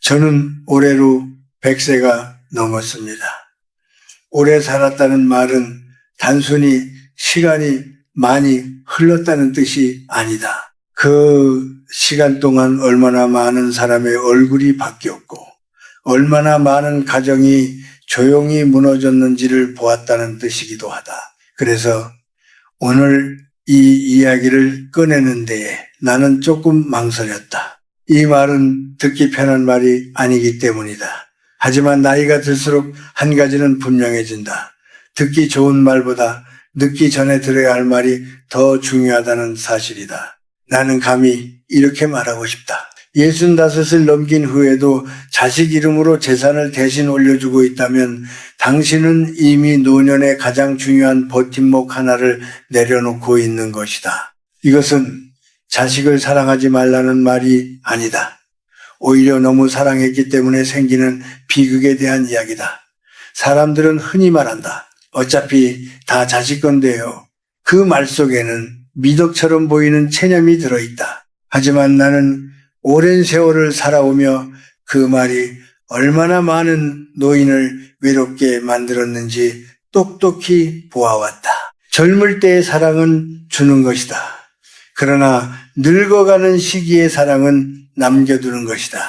저는 올해로 100세가 넘었습니다. 오래 살았다는 말은 단순히 시간이 많이 흘렀다는 뜻이 아니다. 그 시간 동안 얼마나 많은 사람의 얼굴이 바뀌었고 얼마나 많은 가정이 조용히 무너졌는지를 보았다는 뜻이기도 하다. 그래서 오늘 이 이야기를 꺼내는 데에 나는 조금 망설였다. 이 말은 듣기 편한 말이 아니기 때문이다. 하지만 나이가 들수록 한 가지는 분명해진다. 듣기 좋은 말보다 듣기 전에 들어야 할 말이 더 중요하다는 사실이다. 나는 감히 이렇게 말하고 싶다. 65을 넘긴 후에도 자식 이름으로 재산을 대신 올려주고 있다면 당신은 이미 노년의 가장 중요한 버팀목 하나를 내려놓고 있는 것이다. 이것은 자식을 사랑하지 말라는 말이 아니다. 오히려 너무 사랑했기 때문에 생기는 비극에 대한 이야기다. 사람들은 흔히 말한다. 어차피 다 자식 건데요. 그 말 속에는 미덕처럼 보이는 체념이 들어있다. 하지만 나는 오랜 세월을 살아오며 그 말이 얼마나 많은 노인을 외롭게 만들었는지 똑똑히 보아왔다. 젊을 때의 사랑은 주는 것이다. 그러나 늙어가는 시기의 사랑은 남겨두는 것이다.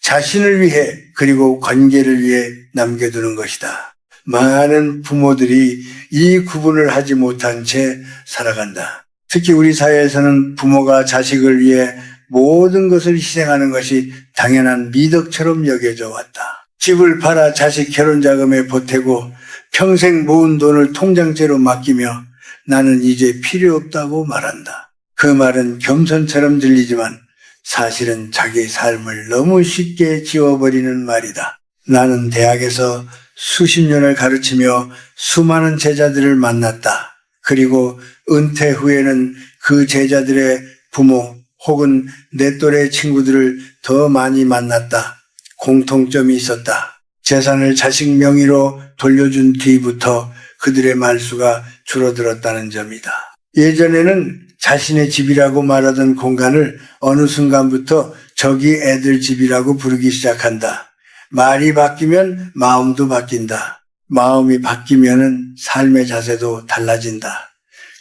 자신을 위해 그리고 관계를 위해 남겨두는 것이다. 많은 부모들이 이 구분을 하지 못한 채 살아간다. 특히 우리 사회에서는 부모가 자식을 위해 모든 것을 희생하는 것이 당연한 미덕처럼 여겨져 왔다. 집을 팔아 자식 결혼 자금에 보태고 평생 모은 돈을 통장째로 맡기며 나는 이제 필요 없다고 말한다. 그 말은 겸손처럼 들리지만 사실은 자기 삶을 너무 쉽게 지워버리는 말이다. 나는 대학에서 수십 년을 가르치며 수많은 제자들을 만났다. 그리고 은퇴 후에는 그 제자들의 부모 혹은 내 또래 친구들을 더 많이 만났다. 공통점이 있었다. 재산을 자식 명의로 돌려준 뒤부터 그들의 말수가 줄어들었다는 점이다. 예전에는 자신의 집이라고 말하던 공간을 어느 순간부터 저기 애들 집이라고 부르기 시작한다. 말이 바뀌면 마음도 바뀐다. 마음이 바뀌면은 삶의 자세도 달라진다.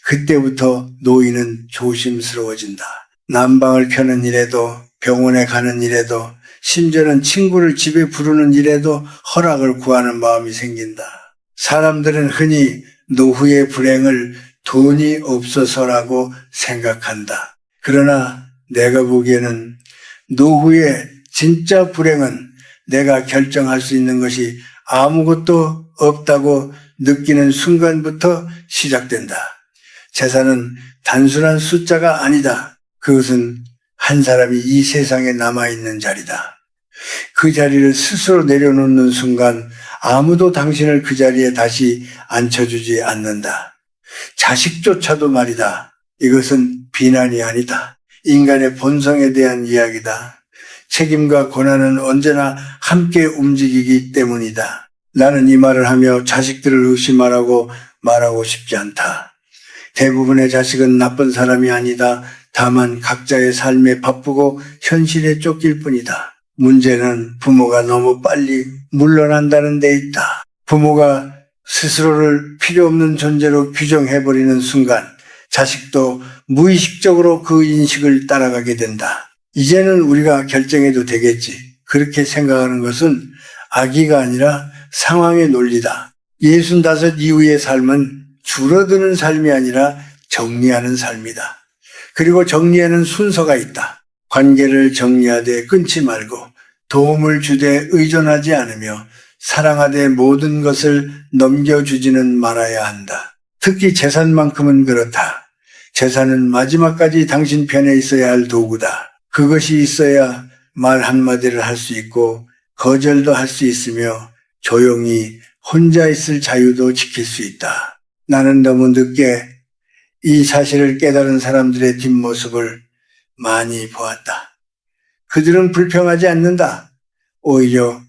그때부터 노인은 조심스러워진다. 난방을 켜는 일에도 병원에 가는 일에도 심지어는 친구를 집에 부르는 일에도 허락을 구하는 마음이 생긴다. 사람들은 흔히 노후의 불행을 돈이 없어서라고 생각한다. 그러나 내가 보기에는 노후의 진짜 불행은 내가 결정할 수 있는 것이 아무것도 없다고 느끼는 순간부터 시작된다. 재산은 단순한 숫자가 아니다. 그것은 한 사람이 이 세상에 남아있는 자리다. 그 자리를 스스로 내려놓는 순간 아무도 당신을 그 자리에 다시 앉혀주지 않는다. 자식조차도 말이다. 이것은 비난이 아니다. 인간의 본성에 대한 이야기다. 책임과 고난은 언제나 함께 움직이기 때문이다. 나는 이 말을 하며 자식들을 의심하라고 말하고 싶지 않다. 대부분의 자식은 나쁜 사람이 아니다. 다만 각자의 삶에 바쁘고 현실에 쫓길 뿐이다. 문제는 부모가 너무 빨리 물러난다는 데 있다. 부모가 스스로를 필요 없는 존재로 규정해버리는 순간 자식도 무의식적으로 그 인식을 따라가게 된다. 이제는 우리가 결정해도 되겠지. 그렇게 생각하는 것은 악의가 아니라 상황의 논리다. 65 이후의 삶은 줄어드는 삶이 아니라 정리하는 삶이다. 그리고 정리에는 순서가 있다. 관계를 정리하되 끊지 말고 도움을 주되 의존하지 않으며 사랑하되 모든 것을 넘겨주지는 말아야 한다. 특히 재산만큼은 그렇다. 재산은 마지막까지 당신 편에 있어야 할 도구다. 그것이 있어야 말 한마디를 할 수 있고 거절도 할 수 있으며 조용히 혼자 있을 자유도 지킬 수 있다. 나는 너무 늦게 이 사실을 깨달은 사람들의 뒷모습을 많이 보았다. 그들은 불평하지 않는다. 오히려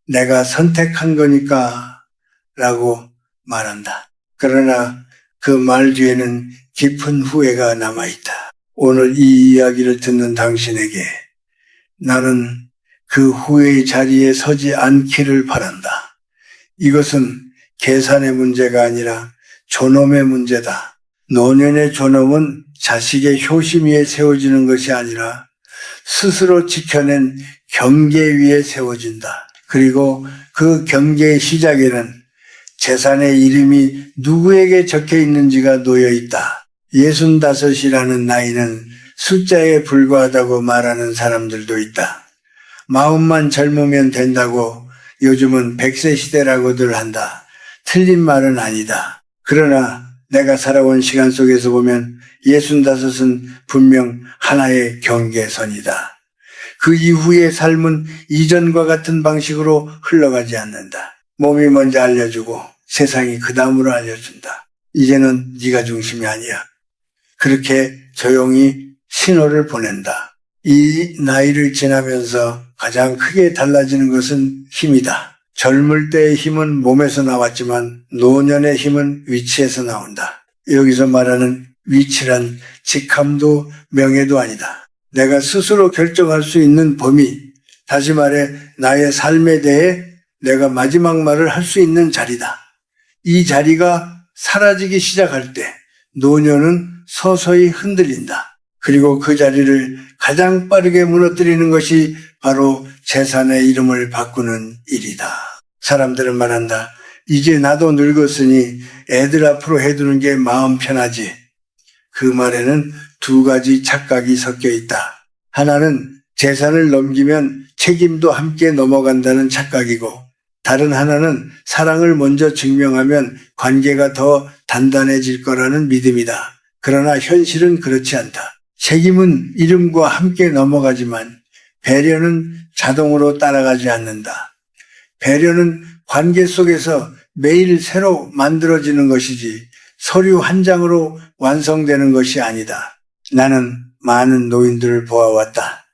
내가 선택한 거니까 라고 말한다. 그러나 그 말 뒤에는 깊은 후회가 남아있다. 오늘 이 이야기를 듣는 당신에게 나는 그 후의 자리에 서지 않기를 바란다. 이것은 계산의 문제가 아니라 존엄의 문제다. 노년의 존엄은 자식의 효심 위에 세워지는 것이 아니라 스스로 지켜낸 경계 위에 세워진다. 그리고 그 경계의 시작에는 재산의 이름이 누구에게 적혀 있는지가 놓여 있다. 65이라는 나이는 숫자에 불과하다고 말하는 사람들도 있다. 마음만 젊으면 된다고 요즘은 100세 시대라고들 한다. 틀린 말은 아니다. 그러나 내가 살아온 시간 속에서 보면 65은 분명 하나의 경계선이다. 그 이후의 삶은 이전과 같은 방식으로 흘러가지 않는다. 몸이 먼저 알려주고 세상이 그 다음으로 알려준다. 이제는 네가 중심이 아니야. 그렇게 조용히 신호를 보낸다. 이 나이를 지나면서 가장 크게 달라지는 것은 힘이다. 젊을 때의 힘은 몸에서 나왔지만 노년의 힘은 위치에서 나온다. 여기서 말하는 위치란 직함도 명예도 아니다. 내가 스스로 결정할 수 있는 범위, 다시 말해 나의 삶에 대해 내가 마지막 말을 할 수 있는 자리다. 이 자리가 사라지기 시작할 때 노년은 서서히 흔들린다. 그리고 그 자리를 가장 빠르게 무너뜨리는 것이 바로 재산의 이름을 바꾸는 일이다. 사람들은 말한다. 이제 나도 늙었으니 애들 앞으로 해두는 게 마음 편하지. 그 말에는 두 가지 착각이 섞여 있다. 하나는 재산을 넘기면 책임도 함께 넘어간다는 착각이고, 다른 하나는 사랑을 먼저 증명하면 관계가 더 단단해질 거라는 믿음이다. 그러나 현실은 그렇지 않다. 책임은 이름과 함께 넘어가지만 배려는 자동으로 따라가지 않는다. 배려는 관계 속에서 매일 새로 만들어지는 것이지 서류 한 장으로 완성되는 것이 아니다. 나는 많은 노인들을 보아왔다.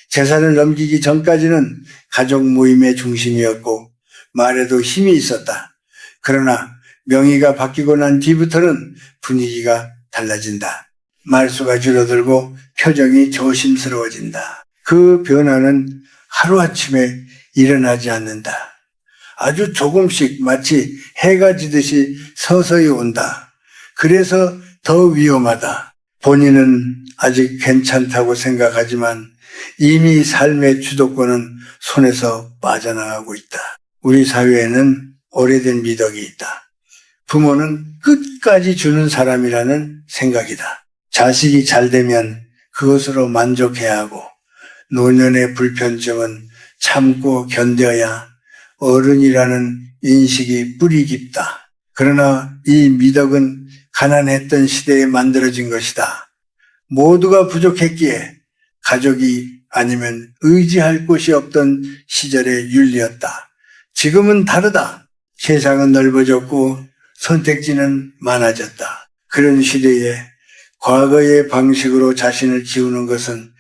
재산을 넘기기 전까지는 가족 모임의 중심이었고 말에도 힘이 있었다. 그러나 명의가 바뀌고 난 뒤부터는 분위기가 달라진다. 말수가 줄어들고 표정이 조심스러워진다. 그 변화는 하루아침에 일어나지 않는다. 아주 조금씩 마치 해가 지듯이 서서히 온다. 그래서 더 위험하다. 본인은 아직 괜찮다고 생각하지만 이미 삶의 주도권은 손에서 빠져나가고 있다. 우리 사회에는 오래된 미덕이 있다. 부모는 끝까지 주는 사람이라는 생각이다. 자식이 잘 되면 그것으로 만족해야 하고 노년의 불편점은 참고 견뎌야 어른이라는 인식이 뿌리 깊다. 그러나 이 미덕은 가난했던 시대에 만들어진 것이다. 모두가 부족했기에 가족이 아니면 의지할 곳이 없던 시절의 윤리였다. 지금은 다르다. 세상은 넓어졌고 선택지는 많아졌다. 그런 시대에 과거의 방식으로 자신을 지우는 것은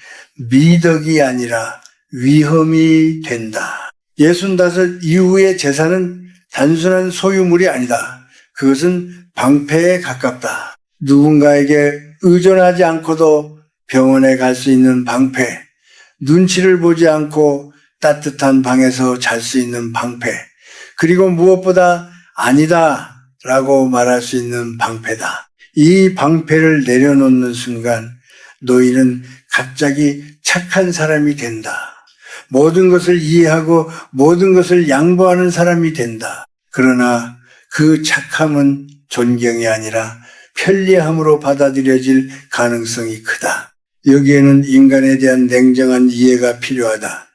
미덕이 아니라 위험이 된다. 65 이후의 재산은 단순한 소유물이 아니다. 그것은 방패에 가깝다. 누군가에게 의존하지 않고도 병원에 갈 수 있는 방패, 눈치를 보지 않고 따뜻한 방에서 잘 수 있는 방패, 그리고 무엇보다 아니다 라고 말할 수 있는 방패다. 이 방패를 내려놓는 순간 노인은 갑자기 착한 사람이 된다. 모든 것을 이해하고 모든 것을 양보하는 사람이 된다. 그러나 그 착함은 존경이 아니라 편리함으로 받아들여질 가능성이 크다. 여기에는 인간에 대한 냉정한 이해가 필요하다.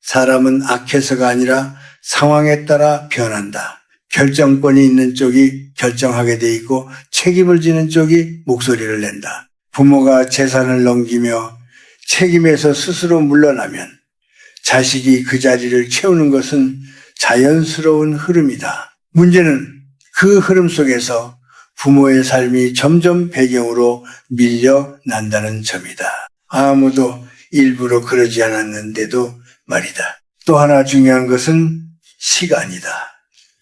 사람은 악해서가 아니라 상황에 따라 변한다. 결정권이 있는 쪽이 결정하게 돼 있고 책임을 지는 쪽이 목소리를 낸다. 부모가 재산을 넘기며 책임에서 스스로 물러나면 자식이 그 자리를 채우는 것은 자연스러운 흐름이다. 문제는 그 흐름 속에서 부모의 삶이 점점 배경으로 밀려난다는 점이다. 아무도 일부러 그러지 않았는데도 말이다. 또 하나 중요한 것은 시간이다.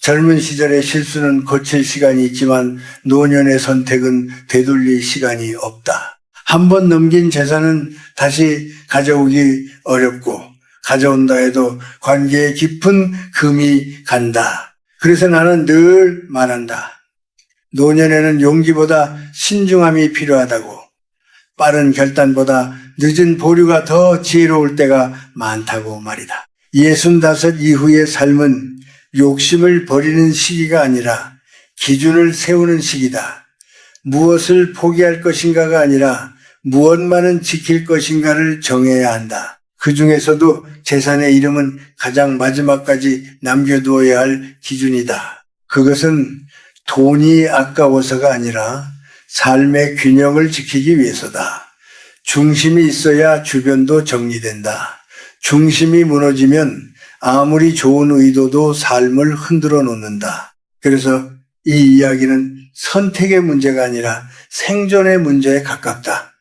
젊은 시절의 실수는 고칠 시간이 있지만 노년의 선택은 되돌릴 시간이 없다. 한 번 넘긴 재산은 다시 가져오기 어렵고 가져온다 해도 관계에 깊은 금이 간다. 그래서 나는 늘 말한다. 노년에는 용기보다 신중함이 필요하다고. 빠른 결단보다 늦은 보류가 더 지혜로울 때가 많다고 말이다. 65 이후의 삶은 욕심을 버리는 시기가 아니라 기준을 세우는 시기다. 무엇을 포기할 것인가가 아니라 무엇만은 지킬 것인가를 정해야 한다. 그 중에서도 재산의 이름은 가장 마지막까지 남겨두어야 할 기준이다. 그것은 돈이 아까워서가 아니라 삶의 균형을 지키기 위해서다. 중심이 있어야 주변도 정리된다. 중심이 무너지면 아무리 좋은 의도도 삶을 흔들어 놓는다. 그래서 이 이야기는 선택의 문제가 아니라 생존의 문제에 가깝다.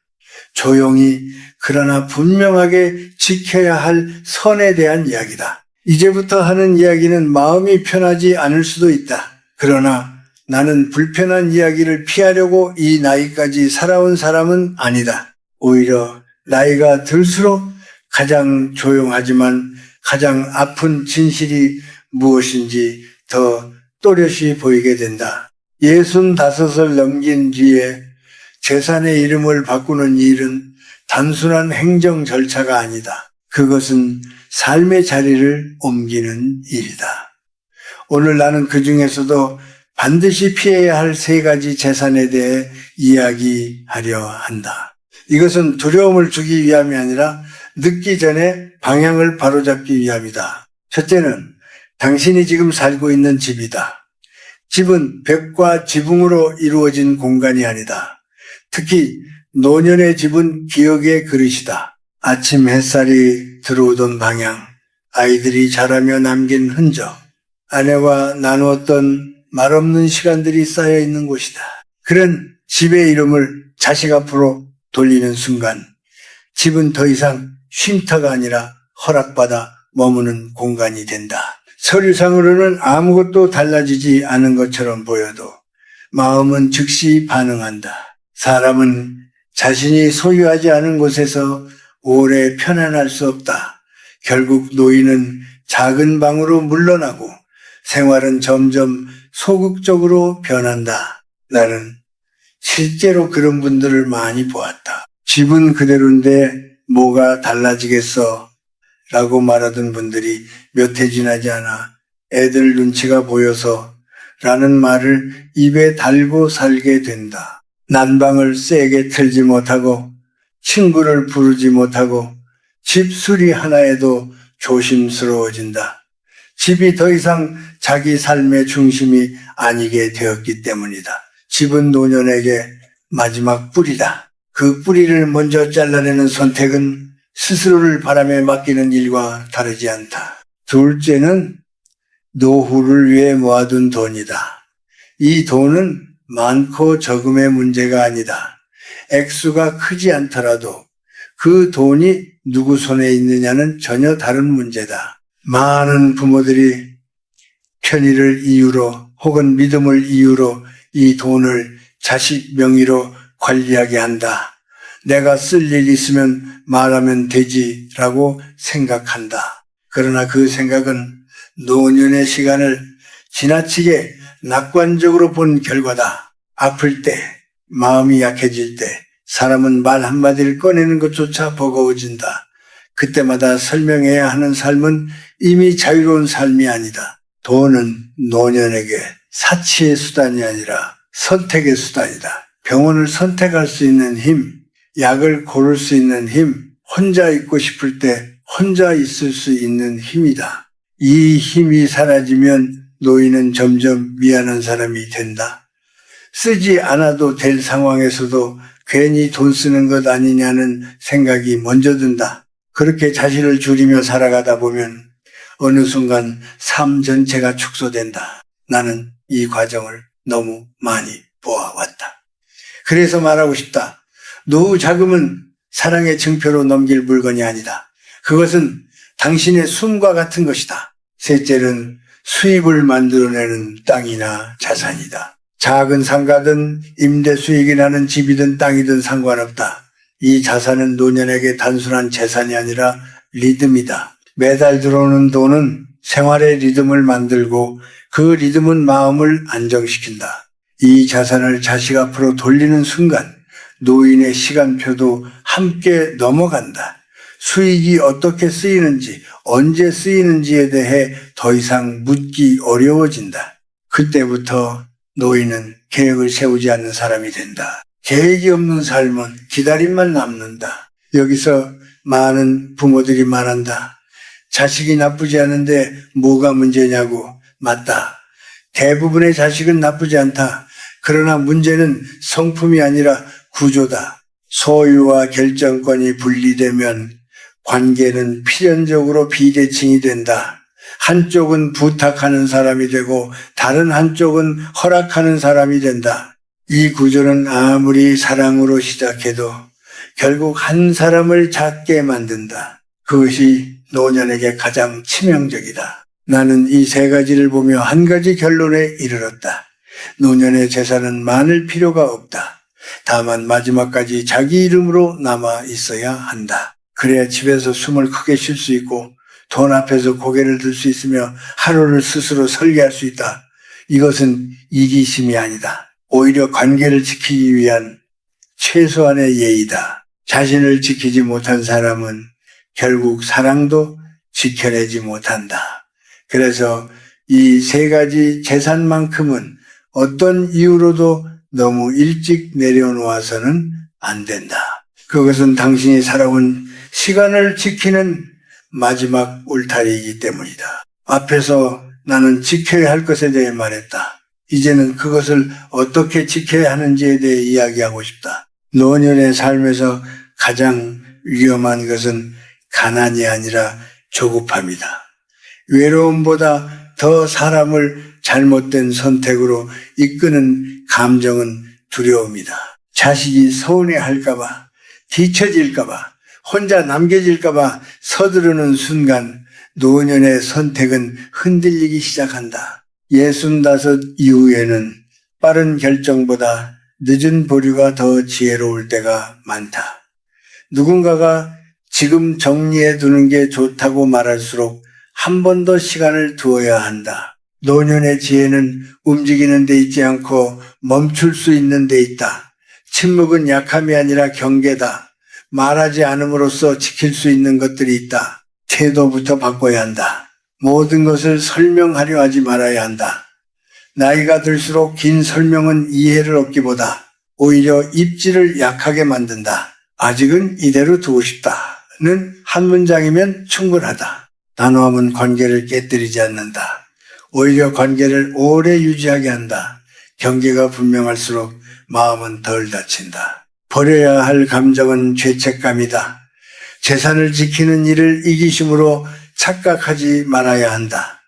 조용히 그러나 분명하게 지켜야 할 선에 대한 이야기다. 이제부터 하는 이야기는 마음이 편하지 않을 수도 있다. 그러나 나는 불편한 이야기를 피하려고 이 나이까지 살아온 사람은 아니다. 오히려 나이가 들수록 가장 조용하지만 가장 아픈 진실이 무엇인지 더 또렷이 보이게 된다. 65을 넘긴 뒤에 재산의 이름을 바꾸는 일은 단순한 행정 절차가 아니다. 그것은 삶의 자리를 옮기는 일이다. 오늘 나는 그 중에서도 반드시 피해야 할 3가지 재산에 대해 이야기하려 한다. 이것은 두려움을 주기 위함이 아니라 늦기 전에 방향을 바로잡기 위함이다. 첫째는 당신이 지금 살고 있는 집이다. 집은 벽과 지붕으로 이루어진 공간이 아니다. 특히 노년의 집은 기억의 그릇이다. 아침 햇살이 들어오던 방향, 아이들이 자라며 남긴 흔적, 아내와 나누었던 말없는 시간들이 쌓여 있는 곳이다. 그런 집의 이름을 자식 앞으로 돌리는 순간 집은 더 이상 쉼터가 아니라 허락받아 머무는 공간이 된다. 서류상으로는 아무것도 달라지지 않은 것처럼 보여도 마음은 즉시 반응한다. 사람은 자신이 소유하지 않은 곳에서 오래 편안할 수 없다. 결국 노인은 작은 방으로 물러나고 생활은 점점 소극적으로 변한다. 나는 실제로 그런 분들을 많이 보았다. 집은 그대로인데 뭐가 달라지겠어? 라고 말하던 분들이 몇 해 지나지 않아 애들 눈치가 보여서 라는 말을 입에 달고 살게 된다. 난방을 세게 틀지 못하고 친구를 부르지 못하고 집 수리 하나에도 조심스러워진다. 집이 더 이상 자기 삶의 중심이 아니게 되었기 때문이다. 집은 노년에게 마지막 뿌리다. 그 뿌리를 먼저 잘라내는 선택은 스스로를 바람에 맡기는 일과 다르지 않다. 둘째는 노후를 위해 모아둔 돈이다. 이 돈은 많고 적음의 문제가 아니다. 액수가 크지 않더라도 그 돈이 누구 손에 있느냐는 전혀 다른 문제다. 많은 부모들이 편의를 이유로 혹은 믿음을 이유로 이 돈을 자식 명의로 관리하게 한다. 내가 쓸 일 있으면 말하면 되지라고 생각한다. 그러나 그 생각은 노년의 시간을 지나치게 낙관적으로 본 결과다. 아플 때, 마음이 약해질 때 사람은 말 한마디를 꺼내는 것조차 버거워진다. 그때마다 설명해야 하는 삶은 이미 자유로운 삶이 아니다. 돈은 노년에게 사치의 수단이 아니라 선택의 수단이다. 병원을 선택할 수 있는 힘, 약을 고를 수 있는 힘, 혼자 있고 싶을 때 혼자 있을 수 있는 힘이다. 이 힘이 사라지면 노인은 점점 미안한 사람이 된다. 쓰지 않아도 될 상황에서도 괜히 돈 쓰는 것 아니냐는 생각이 먼저 든다. 그렇게 자신을 줄이며 살아가다 보면 어느 순간 삶 전체가 축소된다. 나는 이 과정을 너무 많이 보아왔다. 그래서 말하고 싶다. 노후 자금은 사랑의 증표로 넘길 물건이 아니다. 그것은 당신의 숨과 같은 것이다. 셋째는 수입을 만들어내는 땅이나 자산이다. 작은 상가든 임대 수익이 나는 집이든 땅이든 상관없다. 이 자산은 노년에게 단순한 재산이 아니라 리듬이다. 매달 들어오는 돈은 생활의 리듬을 만들고 그 리듬은 마음을 안정시킨다. 이 자산을 자식 앞으로 돌리는 순간 노인의 시간표도 함께 넘어간다. 수익이 어떻게 쓰이는지, 언제 쓰이는지에 대해 더 이상 묻기 어려워진다. 그때부터 노인은 계획을 세우지 않는 사람이 된다. 계획이 없는 삶은 기다림만 남는다. 여기서 많은 부모들이 말한다. 자식이 나쁘지 않은데 뭐가 문제냐고. 맞다. 대부분의 자식은 나쁘지 않다. 그러나 문제는 성품이 아니라 구조다. 소유와 결정권이 분리되면 관계는 필연적으로 비대칭이 된다. 한쪽은 부탁하는 사람이 되고 다른 한쪽은 허락하는 사람이 된다. 이 구조는 아무리 사랑으로 시작해도 결국 한 사람을 작게 만든다. 그것이 노년에게 가장 치명적이다. 나는 이 세 가지를 보며 한 가지 결론에 이르렀다. 노년의 재산은 많을 필요가 없다. 다만 마지막까지 자기 이름으로 남아 있어야 한다. 그래야 집에서 숨을 크게 쉴 수 있고 돈 앞에서 고개를 들 수 있으며 하루를 스스로 설계할 수 있다. 이것은 이기심이 아니다. 오히려 관계를 지키기 위한 최소한의 예의다. 자신을 지키지 못한 사람은 결국 사랑도 지켜내지 못한다. 그래서 이 세 가지 재산만큼은 어떤 이유로도 너무 일찍 내려놓아서는 안 된다. 그것은 당신이 살아온 시간을 지키는 마지막 울타리이기 때문이다. 앞에서 나는 지켜야 할 것에 대해 말했다. 이제는 그것을 어떻게 지켜야 하는지에 대해 이야기하고 싶다. 노년의 삶에서 가장 위험한 것은 가난이 아니라 조급함이다. 외로움보다 더 사람을 잘못된 선택으로 이끄는 감정은 두려움이다. 자식이 서운해할까봐, 뒤처질까봐, 혼자 남겨질까봐 서두르는 순간 노년의 선택은 흔들리기 시작한다. 65 이후에는 빠른 결정보다 늦은 보류가 더 지혜로울 때가 많다. 누군가가 지금 정리해 두는 게 좋다고 말할수록 한 번 더 시간을 두어야 한다. 노년의 지혜는 움직이는 데 있지 않고 멈출 수 있는 데 있다. 침묵은 약함이 아니라 경계다. 말하지 않음으로써 지킬 수 있는 것들이 있다. 태도부터 바꿔야 한다. 모든 것을 설명하려 하지 말아야 한다. 나이가 들수록 긴 설명은 이해를 얻기보다 오히려 입지를 약하게 만든다. 아직은 이대로 두고 싶다는 한 문장이면 충분하다. 단호함은 관계를 깨뜨리지 않는다. 오히려 관계를 오래 유지하게 한다. 경계가 분명할수록 마음은 덜 다친다. 버려야 할 감정은 죄책감이다. 재산을 지키는 일을 이기심으로 착각하지 말아야 한다.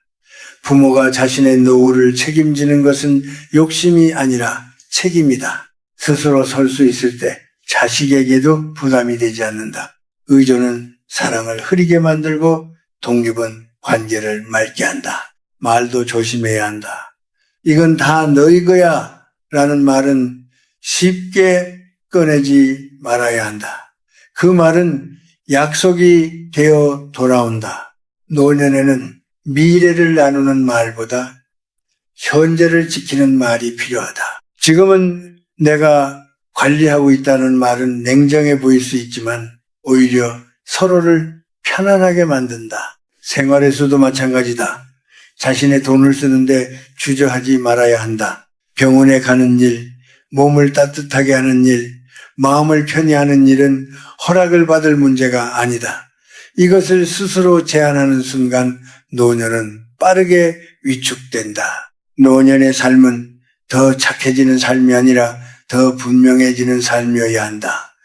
부모가 자신의 노후를 책임지는 것은 욕심이 아니라 책임이다. 스스로 설 수 있을 때 자식에게도 부담이 되지 않는다. 의존은 사랑을 흐리게 만들고 독립은 관계를 맑게 한다. 말도 조심해야 한다. 이건 다 너희 거야 라는 말은 쉽게 꺼내지 말아야 한다. 그 말은 약속이 되어 돌아온다. 노년에는 미래를 나누는 말보다 현재를 지키는 말이 필요하다. 지금은 내가 관리하고 있다는 말은 냉정해 보일 수 있지만 오히려 서로를 편안하게 만든다. 생활에서도 마찬가지다. 자신의 돈을 쓰는데 주저하지 말아야 한다. 병원에 가는 일, 몸을 따뜻하게 하는 일, 마음을 편히 하는 일은 허락을 받을 문제가 아니다. 이것을 스스로 제한하는 순간 노년은 빠르게 위축된다. 노년의 삶은 더 착해지는 삶이 아니라 더 분명해지는 삶이어야 한다.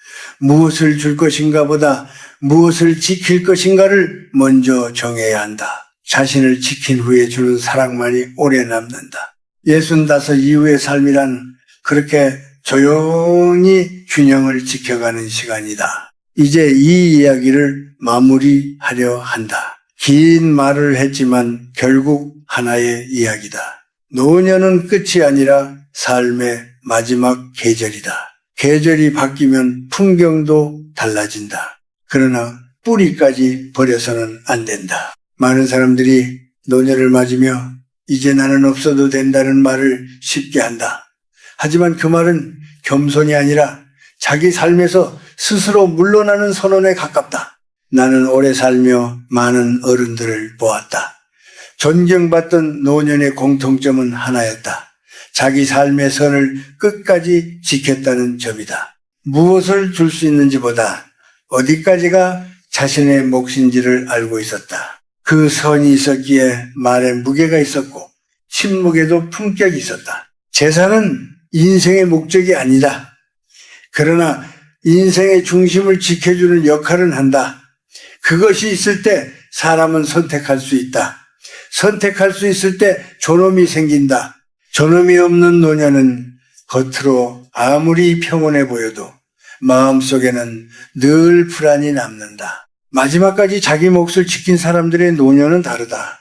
무엇을 줄 것인가 보다 무엇을 지킬 것인가를 먼저 정해야 한다. 자신을 지킨 후에 주는 사랑만이 오래 남는다. 65 이후의 삶이란 그렇게 조용히 균형을 지켜가는 시간이다. 이제 이 이야기를 마무리하려 한다. 긴 말을 했지만 결국 하나의 이야기다. 노년은 끝이 아니라 삶의 마지막 계절이다. 계절이 바뀌면 풍경도 달라진다. 그러나 뿌리까지 버려서는 안 된다. 많은 사람들이 노년을 맞으며 이제 나는 없어도 된다는 말을 쉽게 한다. 하지만 그 말은 겸손이 아니라 자기 삶에서 스스로 물러나는 선언에 가깝다. 나는 오래 살며 많은 어른들을 보았다. 존경받던 노년의 공통점은 하나였다. 자기 삶의 선을 끝까지 지켰다는 점이다. 무엇을 줄 수 있는지보다 어디까지가 자신의 몫인지를 알고 있었다. 그 선이 있었기에 말에 무게가 있었고 침묵에도 품격이 있었다. 재산은 인생의 목적이 아니다. 그러나 인생의 중심을 지켜주는 역할은 한다. 그것이 있을 때 사람은 선택할 수 있다. 선택할 수 있을 때 존엄이 생긴다. 존엄이 없는 노년은 겉으로 아무리 평온해 보여도 마음속에는 늘 불안이 남는다. 마지막까지 자기 몫을 지킨 사람들의 노년은 다르다.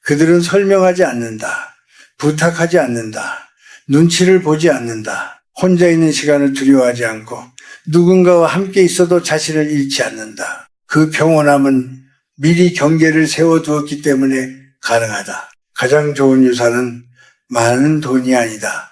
그들은 설명하지 않는다. 부탁하지 않는다. 눈치를 보지 않는다. 혼자 있는 시간을 두려워하지 않고 누군가와 함께 있어도 자신을 잃지 않는다. 그 평온함은 미리 경계를 세워두었기 때문에 가능하다. 가장 좋은 유산은 많은 돈이 아니다.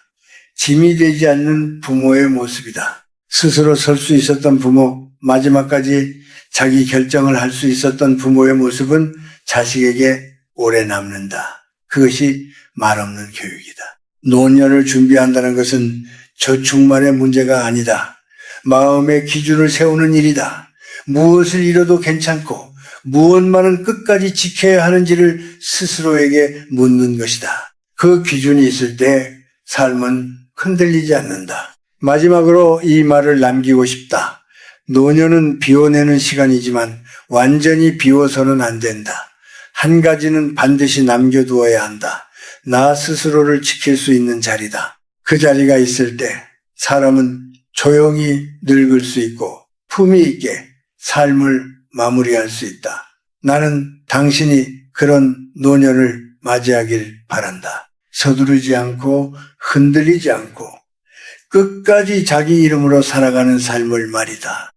짐이 되지 않는 부모의 모습이다. 스스로 설 수 있었던 부모, 마지막까지 자기 결정을 할 수 있었던 부모의 모습은 자식에게 오래 남는다. 그것이 말없는 교육이다. 노년을 준비한다는 것은 저축만의 문제가 아니다. 마음의 기준을 세우는 일이다. 무엇을 잃어도 괜찮고 무엇만은 끝까지 지켜야 하는지를 스스로에게 묻는 것이다. 그 기준이 있을 때 삶은 흔들리지 않는다. 마지막으로 이 말을 남기고 싶다. 노년은 비워내는 시간이지만 완전히 비워서는 안 된다. 한 가지는 반드시 남겨두어야 한다. 나 스스로를 지킬 수 있는 자리다. 그 자리가 있을 때 사람은 조용히 늙을 수 있고 품위 있게 삶을 마무리할 수 있다. 나는 당신이 그런 노년을 맞이하길 바란다. 서두르지 않고 흔들리지 않고 끝까지 자기 이름으로 살아가는 삶을 말이다.